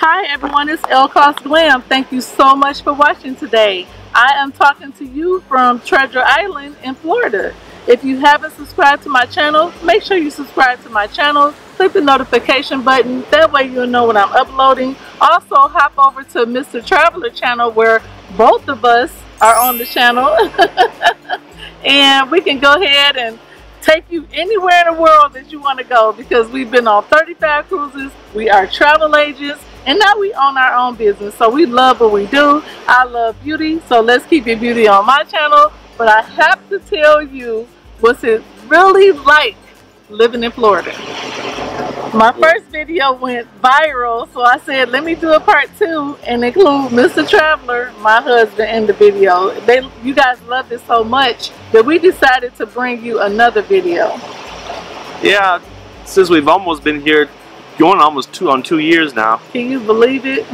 Hi everyone, it's ELLE KOS Glam. Thank you so much for watching today. I am talking to you from Treasure Island in Florida. If you haven't subscribed to my channel, make sure you subscribe to my channel. Click the notification button. That way you'll know when I'm uploading. Also hop over to Mr. Traveler channel where both of us are on the channel. And we can go ahead and take you anywhere in the world that you want to go, because we've been on 35 cruises. We are travel agents, and now we own our own business. So we love what we do. I love beauty, so let's keep your beauty on my channel. But I have to tell you, what's it really like living in Florida? My first video went viral, so I said let me do a part 2 and include Mr. Traveler, my husband, in the video. You guys loved it so much that we decided to bring you another video. Yeah, since we've almost been here going almost 2 years now. Can you believe it?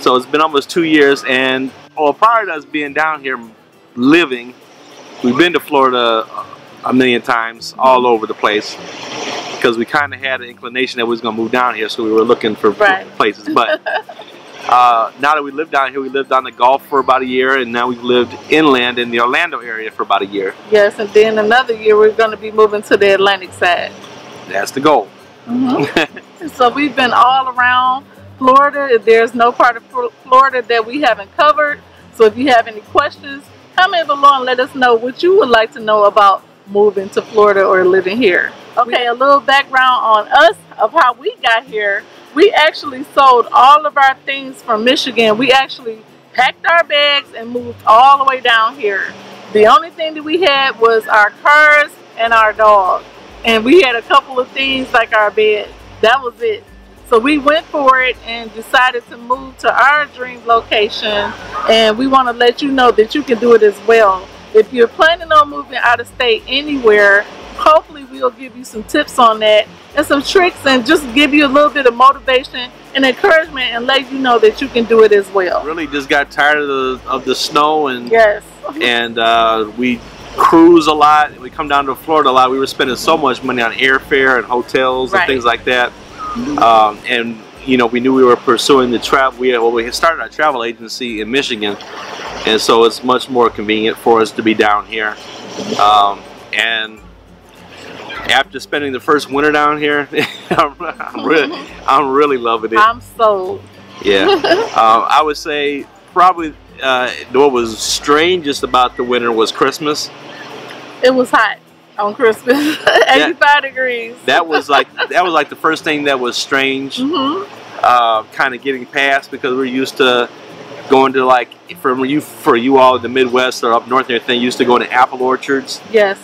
So it's been almost 2 years, and prior to us being down here living, we've been to Florida a million times, all over the place, because we kind of had an inclination that we was going to move down here, so we were looking for places. But now that we live down here, we lived on the Gulf for about a year, and now we've lived inland in the Orlando area for about a year. Yes, and then another year we're going to be moving to the Atlantic side. That's the goal. So we've been all around Florida. There's no part of Florida that we haven't covered. So if you have any questions, comment below and let us know what you would like to know about moving to Florida or living here. Okay, a little background on us of how we got here. We actually sold all of our things from Michigan. We actually packed our bags and moved all the way down here. The only thing that we had was our cars and our dog. And we had a couple of things like our bed. That was it. So we went for it and decided to move to our dream location. And we want to let you know that you can do it as well. If you're planning on moving out of state anywhere, hopefully we'll give you some tips on that and some tricks, and just give you a little bit of motivation and encouragement and let you know that you can do it as well. Really just got tired of the snow, and yes, and we cruise a lot. We come down to Florida a lot. We were spending so much money on airfare and hotels and things like that. And you know, we knew we were pursuing the travel. We had started our travel agency in Michigan, and so it's much more convenient for us to be down here. And after spending the first winter down here, I'm really loving it. I'm sold. Yeah. I would say probably what was strangest about the winter was Christmas. It was hot on Christmas. 85 degrees. That was like the first thing that was strange. Kind of getting past, because we're used to going to, like, for you all in the Midwest or up north and everything, used to go to apple orchards. Yes,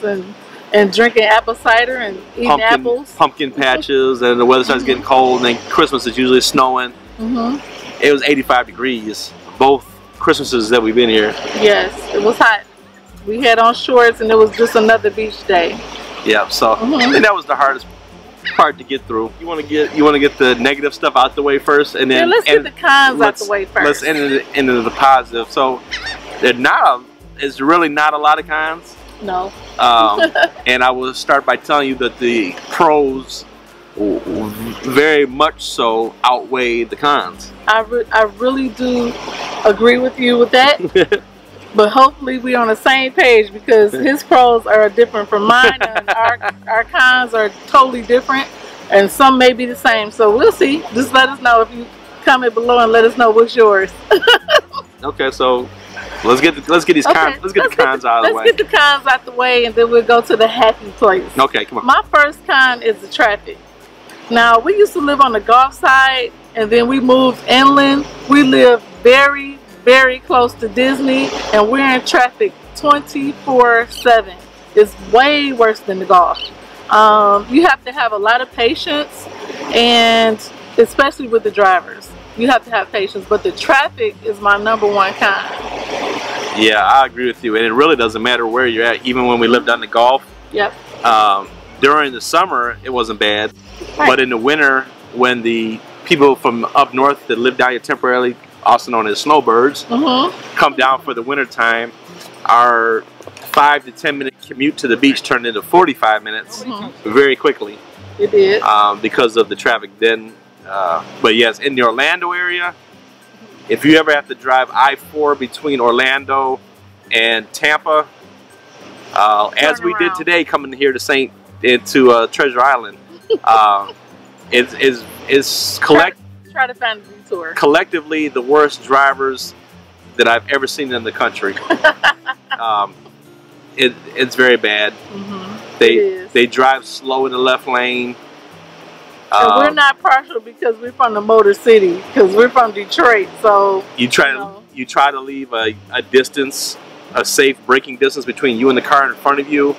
and drinking apple cider and eating apples. Pumpkin patches, and the weather starts getting cold, and then Christmas is usually snowing. It was 85 degrees both Christmases that we've been here. Yes, it was hot. We had on shorts, and it was just another beach day. Yeah, so and that was the hardest part to get through. You want to get the negative stuff out the way first, and then let's get the cons out the way first. Let's end into the positive. So there's really not a lot of cons. No. And I will start by telling you that the pros very much so outweigh the cons. I really do agree with you with that. But hopefully we're on the same page, because his pros are different from mine, and our cons are totally different, and some may be the same. So we'll see. Just let us know if you comment below and let us know what's yours. Okay, so let's get these cons. Let's get the cons out of the way. Let's get the cons out the way, and then we'll go to the happy place. Okay, come on. My first con is the traffic. Now, we used to live on the Gulf side, and then we moved inland. We live very, very close to Disney, and we're in traffic 24/7. It's way worse than the Gulf. You have to have a lot of patience, and especially with the drivers, you have to have patience. But the traffic is my #1 con. Yeah, I agree with you, and it really doesn't matter where you're at. Even when we lived on the Gulf, during the summer it wasn't bad, but in the winter, when the people from up north that live down here temporarily, also known as snowbirds, come down for the winter time, our 5 to 10 minute commute to the beach turned into 45 minutes very quickly. It did. Because of the traffic. Then But yes, in the Orlando area, if you ever have to drive I-4 between Orlando and Tampa, as we did today coming here to Treasure Island, it's try to find a detour. Collectively the worst drivers that I've ever seen in the country. It's very bad. They drive slow in the left lane. And we're not partial because we're from the Motor City, because we're from Detroit. So you try to leave a distance, a safe braking distance between you and the car in front of you.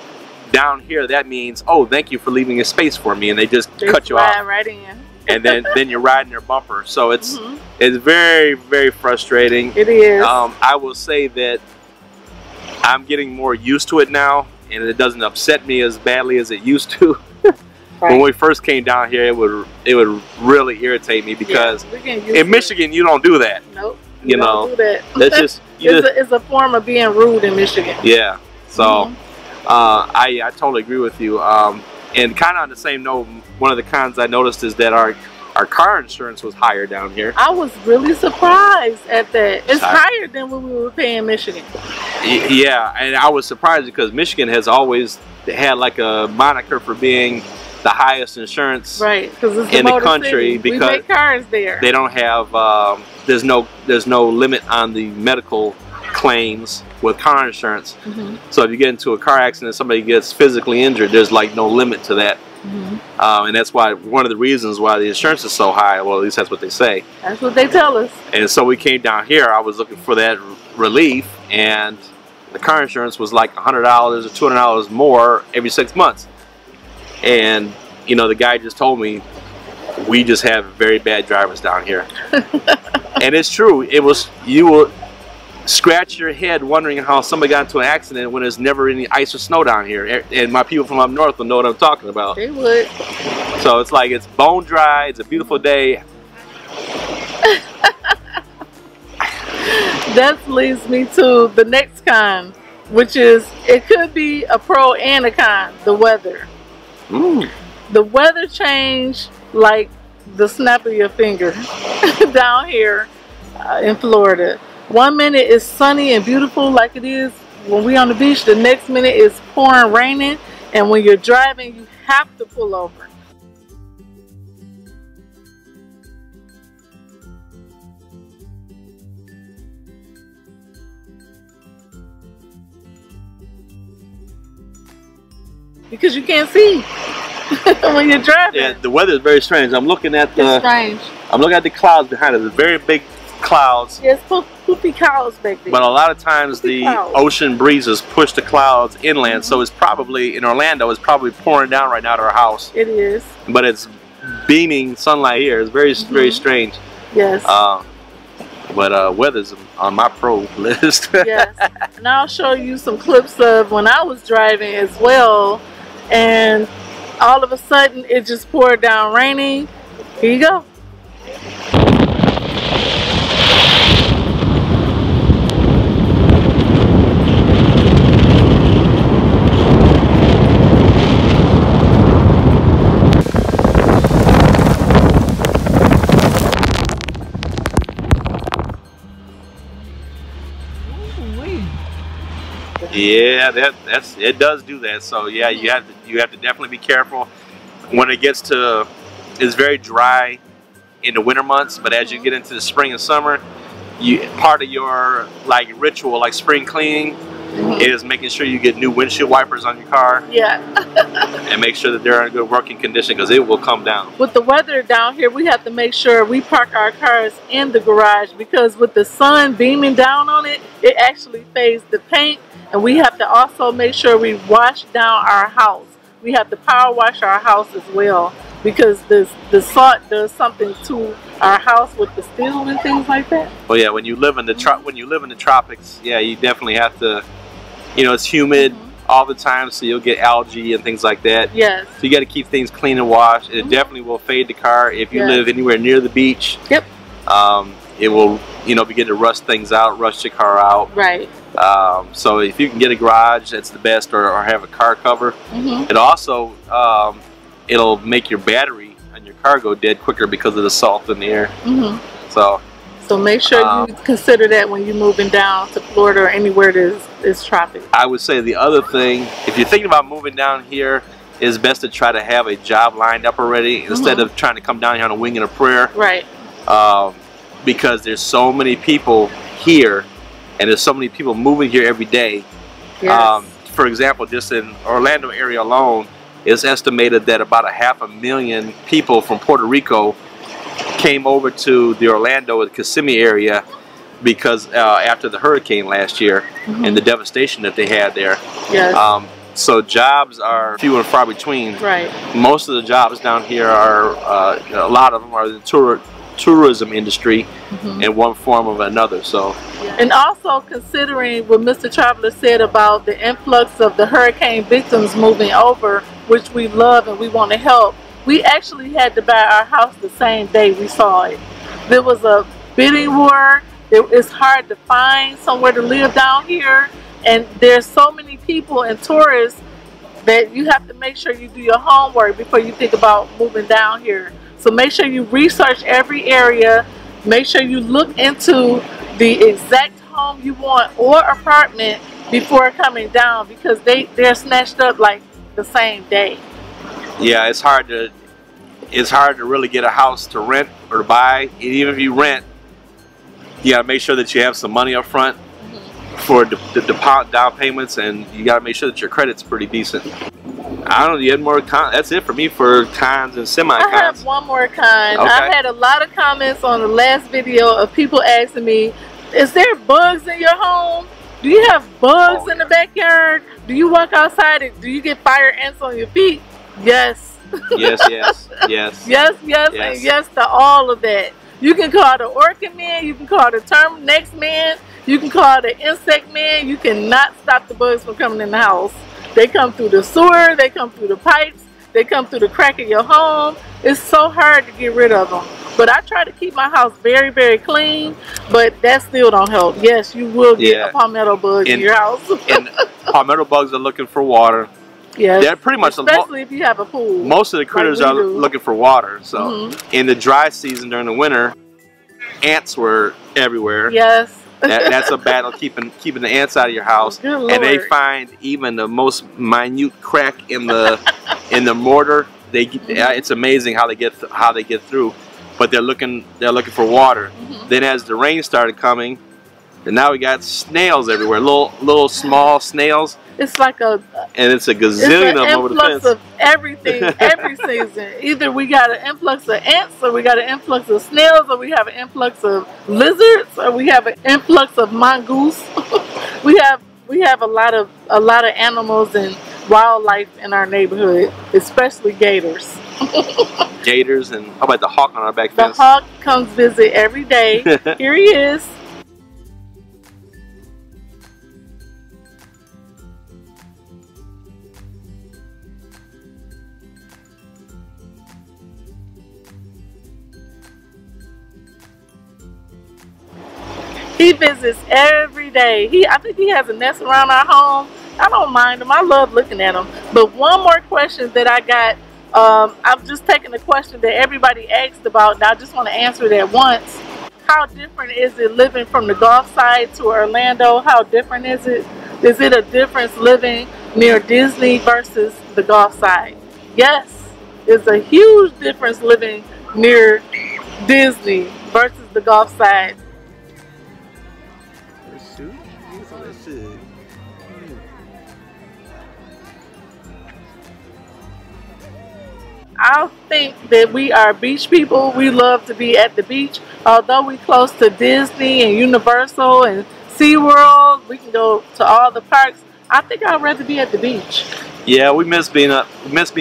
Down here, that means, oh, thank you for leaving a space for me, and they cut you off right in. And then you're riding their bumper. So it's very, very frustrating. It is. I will say that I'm getting more used to it now, and it doesn't upset me as badly as it used to. When we first came down here, it would really irritate me because in Michigan you don't do that. Nope. You know, don't do that. That's just it's a form of being rude in Michigan. Yeah. So I totally agree with you. And kind of on the same note, one of the cons I noticed is that our car insurance was higher down here. I was really surprised at that. It's higher than what we were paying in Michigan. Yeah, and I was surprised because Michigan has always had like a moniker for being the highest insurance in the country because we make cars there. They don't have there's no limit on the medical claims with car insurance. So if you get into a car accident, somebody gets physically injured, there's like no limit to that. And that's why one of the reasons why the insurance is so high. Well, at least that's what they say. That's what they tell us. And so we came down here. I was looking for that relief, and the car insurance was like $100 or $200 more every 6 months. And you know, the guy just told me we just have very bad drivers down here. And it's true. You will scratch your head wondering how somebody got into an accident when there's never any ice or snow down here. And my people from up north will know what I'm talking about. They would. So it's like it's bone dry. It's a beautiful day. That leads me to the next con, which is it could be a pro and a con: the weather. The weather changed like the snap of your finger down here in Florida. 1 minute is sunny and beautiful like it is when we're on the beach. The next minute is pouring, raining, and when you're driving, you have to pull over. Because you can't see when you're driving. Yeah, the weather is very strange. I'm looking at the clouds behind us. The very big clouds. Yes, poopy clouds back there. But a lot of times the ocean breezes push the clouds inland. So it's probably in Orlando. It's probably pouring down right now at our house. It is. But it's beaming sunlight here. It's very very strange. Yes. But weather's on my pro list. Yes. And I'll show you some clips of when I was driving as well. And all of a sudden it just poured down raining. Here you go. Yeah, it does do that. So yeah, you have to definitely be careful when it gets to. It's very dry in the winter months, but as you get into the spring and summer, part of your like ritual, like spring cleaning, is making sure you get new windshield wipers on your car. Yeah. And make sure that they're in good working condition because it will come down. With the weather down here, we have to make sure we park our cars in the garage because with the sun beaming down on it, it actually fades the paint. And we have to also make sure we wash down our house. We have to power wash our house as well because the salt does something to our house with the steel and things like that. Well, yeah, when you live in the tropics, yeah, you definitely have to. You know, it's humid all the time, so you'll get algae and things like that. Yes. So you got to keep things clean and washed. It definitely will fade the car if you live anywhere near the beach. Yep. It will, you know, begin to rust things out, rust your car out. Right. So if you can get a garage, that's the best, or have a car cover. It also it'll make your battery on your cargo dead quicker because of the salt in the air. So make sure you consider that when you're moving down to Florida or anywhere there's traffic. I would say the other thing, if you're thinking about moving down here, it's best to try to have a job lined up already instead of trying to come down here on a wing and a prayer. Right. Because there's so many people here, and there's so many people moving here every day. Yes. For example, just in Orlando area alone, it's estimated that about 500,000 people from Puerto Rico came over to the Orlando and Kissimmee area because after the hurricane last year and the devastation that they had there. Yes. So jobs are few and far between. Right. Most of the jobs down here are, a lot of them are the tourism industry in one form or another. So. And also considering what Mr. Traveler said about the influx of the hurricane victims moving over, which we love and we want to help, we actually had to buy our house the same day we saw it. There was a bidding war. It's hard to find somewhere to live down here, and there's so many people and tourists that you have to make sure you do your homework before you think about moving down here. So make sure you research every area. Make sure you look into the exact home you want or apartment before coming down, because they're snatched up like the same day. Yeah, it's hard to really get a house to rent or to buy. And even if you rent, you gotta make sure that you have some money up front for the down payments, and you gotta make sure that your credit's pretty decent. I don't know, you had more that's it for me for cons and semi-cons. I have one more con. Okay. I had a lot of comments on the last video of people asking me, is there bugs in your home? Do you have bugs in the backyard? Do you walk outside and do you get fire ants on your feet? Yes. Yes, yes, yes. Yes, yes, and yes to all of that. You can call the orchid man, you can call the terminex man, you can call the insect man. You cannot stop the bugs from coming in the house. They come through the sewer, they come through the pipes, they come through the crack of your home. It's so hard to get rid of them. But I try to keep my house very, very clean, but that still don't help. Yes, you will get a palmetto bug in your house. And palmetto bugs are looking for water. Yes, they're pretty much, especially if you have a pool. Most of the critters are looking for water. So in the dry season during the winter, ants were everywhere. Yes. That's a battle keeping the ants out of your house. Good Lord. And they find even the most minute crack in the mortar. It's amazing how they get through. But they're looking for water. Then as the rain started coming, and now we got snails everywhere, little small snails. It's like and it's a gazillion of them over the fence. It's an influx of everything every season. Either we got an influx of ants, or we got an influx of snails, or we have an influx of lizards, or we have an influx of mongoose. we have a lot of animals and wildlife in our neighborhood, especially gators. Gators, and how about the hawk on our back fence? The hawk comes visit every day. Here he is. He visits every day. I think he has a nest around our home. I don't mind him. I love looking at him. But one more question that I got, I'm just taking the question that everybody asked about, and I just want to answer it at once. How different is it living from the Gulf side to Orlando? How different is it? Is it a difference living near Disney versus the Gulf side? Yes, it's a huge difference living near Disney versus the Gulf side. I think that we are beach people. We love to be at the beach. Although we're close to Disney and Universal and SeaWorld, we can go to all the parks. I think I'd rather be at the beach. Yeah, we miss being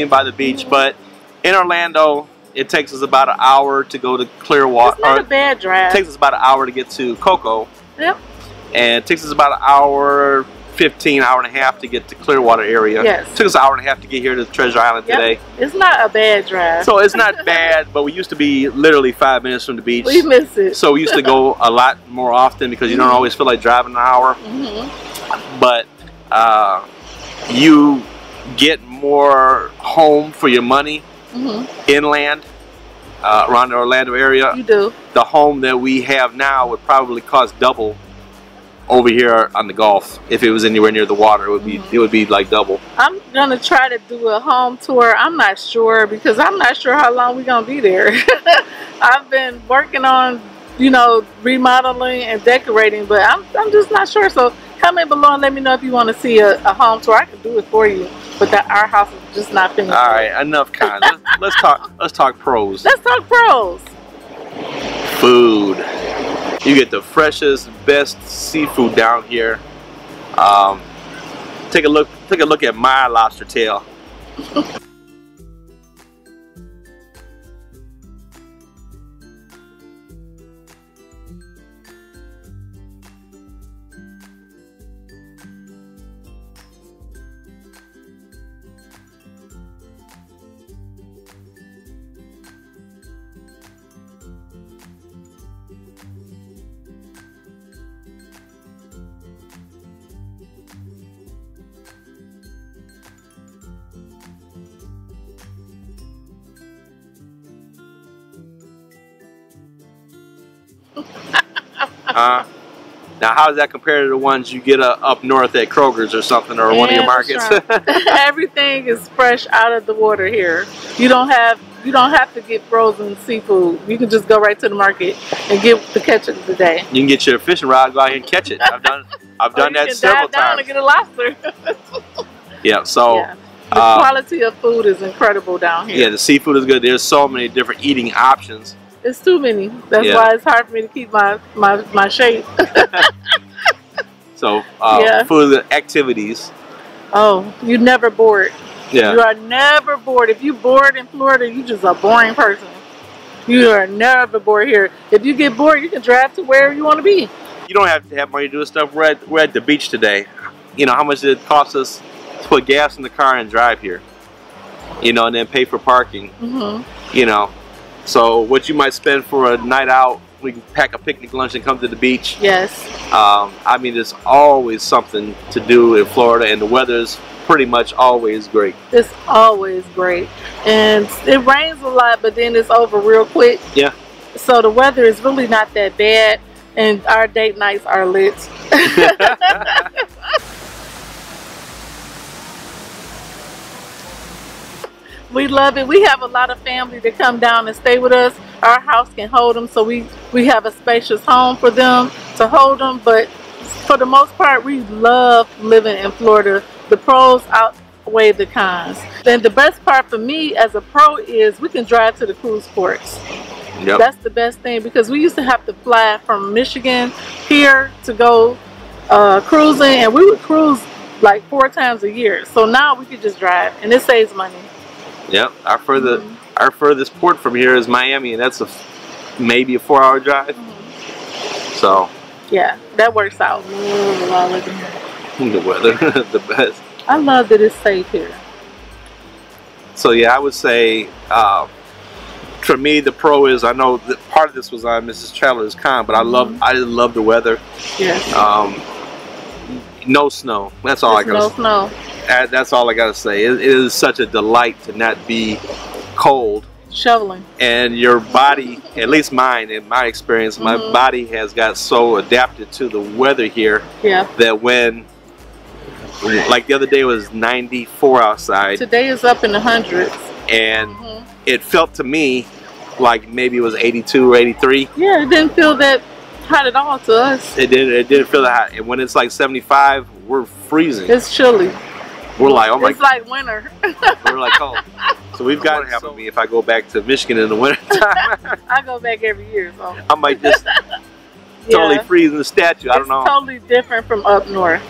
by the beach, but in Orlando, it takes us about an hour to go to Clearwater. It's not a bad drive. It takes us about an hour to get to Cocoa. Yep. And it takes us about an hour, 15, hour and a half to get to Clearwater area. Yes. It took us an hour and a half to get here to Treasure Island today. It's not a bad drive. So it's not bad, but we used to be literally 5 minutes from the beach. We miss it. So we used to go a lot more often because you don't always feel like driving an hour. But you get more home for your money inland around the Orlando area. You do. The home that we have now would probably cost double over here on the Gulf. If it was anywhere near the water, it would be like double. I'm gonna try to do a home tour. I'm not sure because I'm not sure how long we're gonna be there. I've been working on, you know, remodeling and decorating, but I'm just not sure. So comment below and let me know if you want to see a home tour. I can do it for you, but our house is just not finished. All right, enough cons. let's talk pros. Let's talk pros. Food. You get the freshest, best seafood down here. Take a look at my lobster tail. Now, how does that compare to the ones you get up north at Kroger's or something, or one of your markets? Everything is fresh out of the water here. You don't have to get frozen seafood. You can just go right to the market and get the catch of the day. You can get your fishing rod, go out here and catch it. I've done that several times. You can dive down and get a lobster. Yeah. So. Yeah. The quality of food is incredible down here. Yeah, the seafood is good. There's so many different eating options. It's too many. That's why it's hard for me to keep my shape. So, food activities. Oh, you're never bored. Yeah. You are never bored. If you're bored in Florida, you're just a boring person. You are never bored here. If you get bored, you can drive to wherever you want to be. You don't have to have money to do this stuff. We're at the beach today. You know, how much did it cost us to put gas in the car and drive here? You know, and then pay for parking. You know. So what you might spend for a night out, we can pack a picnic lunch and come to the beach. Yes. I mean, there's always something to do in Florida, and the weather's pretty much always great. It's always great. And it rains a lot, but then it's over real quick. Yeah. So the weather is really not that bad, and our date nights are lit. We love it. We have a lot of family that come down and stay with us. Our house can hold them, so we have a spacious home for them to hold them. But for the most part, we love living in Florida. The pros outweigh the cons. And the best part for me as a pro is we can drive to the cruise ports. Yep. That's the best thing, because we used to have to fly from Michigan here to go cruising, and we would cruise like 4 times a year. So now we could just drive, and it saves money. Yep, our furthest port from here is Miami, and that's maybe a 4-hour drive. So yeah, that works out. The weather, the best. I love that it's safe here. So yeah, I would say for me the pro is, I know that part of this was on Mrs. Traveler's Con, but I love the weather. Yes. No snow. That's all I gotta say. No snow. That's all I gotta say. It is such a delight to not be cold. Shoveling. And your body, at least mine, in my experience, my body has got so adapted to the weather here that when, like the other day was 94 outside. Today is up in the hundreds. And it felt to me like maybe it was 82 or 83. Yeah, it didn't feel that hot at all to us. It didn't feel that hot. And when it's like 75, we're freezing. It's chilly. We're like, oh my. It's like winter. We're like, oh. So we've got to happen to me if I go back to Michigan in the winter time. I go back every year, so I might just totally freeze in the statue. I don't know. It's totally different from up north.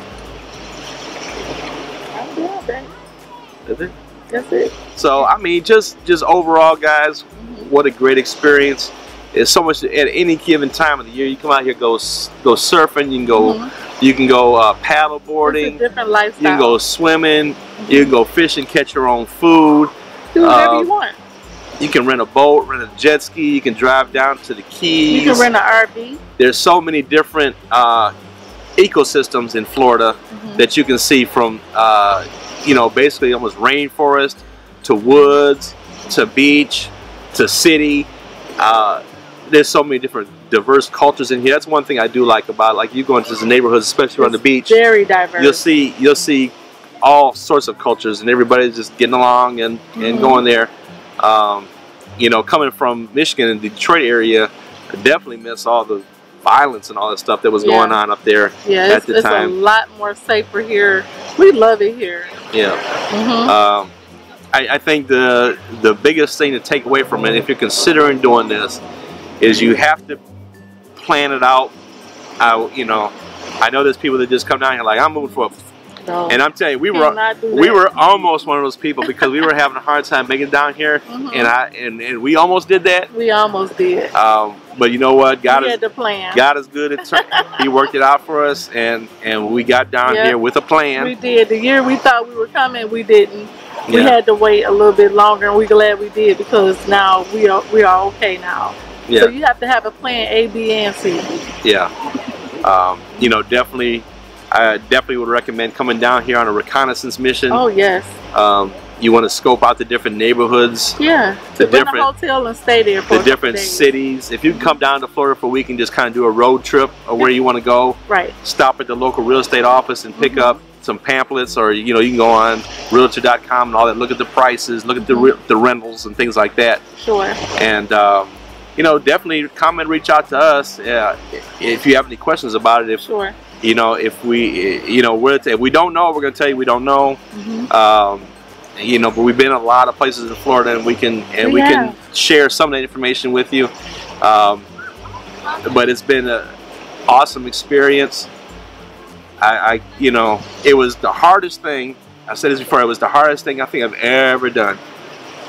Is it? That's it. So I mean, just overall, guys, what a great experience. There's so much at any given time of the year. You come out here, go surfing. You can go. You can go paddle boarding. It's a different lifestyle. You can go swimming. You can go fishing, catch your own food. Do whatever you want. You can rent a boat, rent a jet ski. You can drive down to the Keys. You can rent an RV. There's so many different ecosystems in Florida that you can see, from you know, basically almost rainforest to woods to beach to city. there's so many different diverse cultures in here. That's one thing I do like about it. Like you go into the neighborhoods, especially around the beach. Very diverse. You'll see all sorts of cultures, and everybody's just getting along and going there. You know, coming from Michigan and the Detroit area, I definitely miss all the violence and all that stuff that was going on up there at the time. It's a lot more safer here. We love it here. Yeah. I think the biggest thing to take away from it, if you're considering doing this, is you have to plan it out. You know, I know there's people that just come down here like, I'm moving for and I'm telling you, we were almost one of those people because we were having a hard time making it down here, and we almost did that. We almost did. But you know what? God had the plan. God is good. He worked it out for us, and we got down here with a plan. We did. The year we thought we were coming, we didn't. We had to wait a little bit longer, and we're glad we did because now we are okay now. Yeah. So you have to have a plan A, B, and C. Yeah. You know, I definitely would recommend coming down here on a reconnaissance mission. Oh yes. You want to scope out the different neighborhoods. Yeah. To rent a hotel and stay there for the different cities. If you come down to Florida for a week and just kind of do a road trip of where you want to go, stop at the local real estate office and pick up some pamphlets, or you know, you can go on realtor.com and all that. Look at the prices, look at the rentals and things like that. Sure. And you know, definitely come and reach out to us if you have any questions about it. Sure. You know, if we, you know, if we don't know, we're going to tell you we don't know. You know, but we've been in a lot of places in Florida, and we can share some of that information with you. But it's been an awesome experience. You know, it was the hardest thing. I said this before. It was the hardest thing I think I've ever done.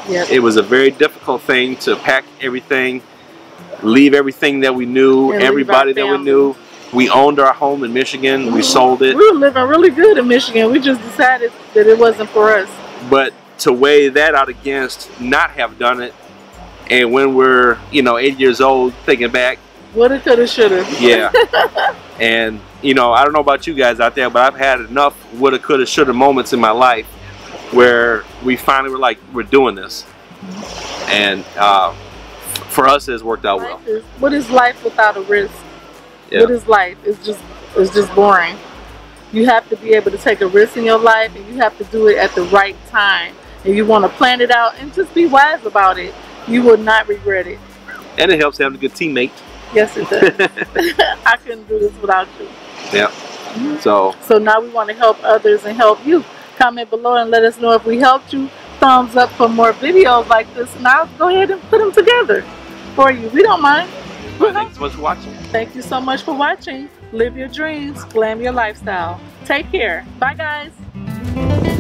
Yep. It was a very difficult thing to pack everything, leave everything that we knew, everybody that we knew. We owned our home in Michigan. We sold it. We were living really good in Michigan. We just decided that it wasn't for us. But to weigh that out against not have done it, and when we're, you know, 8 years old, thinking back. Woulda, coulda, shoulda. Yeah. And, you know, I don't know about you guys out there, but I've had enough woulda, coulda, shoulda moments in my life where we finally were like, we're doing this. And for us, it's worked out well. What is life without a risk? Yeah. What is life? It's just boring. You have to be able to take a risk in your life, and you have to do it at the right time. And you want to plan it out and just be wise about it. You will not regret it. And it helps having a good teammate. Yes, it does. I couldn't do this without you. Yeah. So now we want to help others and help you. Comment below and let us know if we helped you. Thumbs up for more videos like this, and I'll go ahead and put them together for you. We don't mind. Thanks so much for watching. Thank you so much for watching. Live your dreams, glam your lifestyle. Take care. Bye, guys.